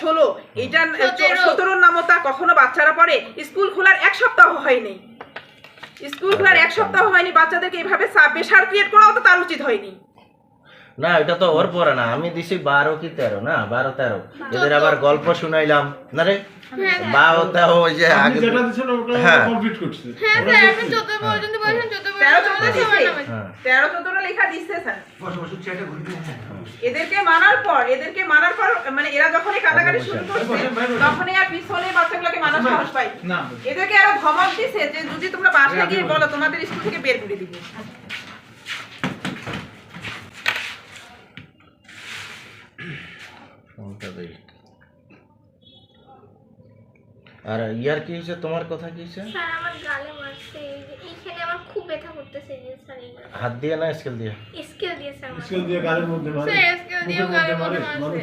16 এটা 17 নামতা কখনো বাচ্চারা পড়ে? স্কুল খোলার 1 সপ্তাহ হয়নি, স্কুল খোলার 1 সপ্তাহ হয়নি, বাচ্চাদেরকে এইভাবে প্রেশার ক্রিয়েট করাও তো তার উচিত হয়নি। না এটা তো ওর পরে না, আমি দিছি 12 কি 13 না 12 13 এদের আবার গল্প শুনাইলাম না রে 12 13 ওই যে আগে যেটা দিছিল ওটা কমপ্লিট করছে। হ্যাঁ স্যার আমি 14 পর্যন্ত বলছেন 13 14 লেখা দিচ্ছে স্যার। এদেরকে মানার পর মানে এরা যখনই কাটাকাটি শুরু করছে তখনই আর পিছনে বাচ্চাগুলোকে মানার সাহস পাই না। এদেরকে আরো ধমক দিছে যে যদি তোমরা বাসায় গিয়ে বলো তোমাদের স্কুল থেকে বের করে দিব। আর ইয়ার কি হয়েছে, তোমার কথা কি হয়েছে? স্যার আমার গালে মারছে, এইখানে আমার খুব ব্যথা করতেছে যে স্যার এই হাত দিয়ে না স্কেল দিয়ে? স্কেল দিয়ে স্যার, স্কেল দিয়ে গালের মধ্যে মারে, স্যার স্কেল দিয়ে গালের মধ্যে মারছে।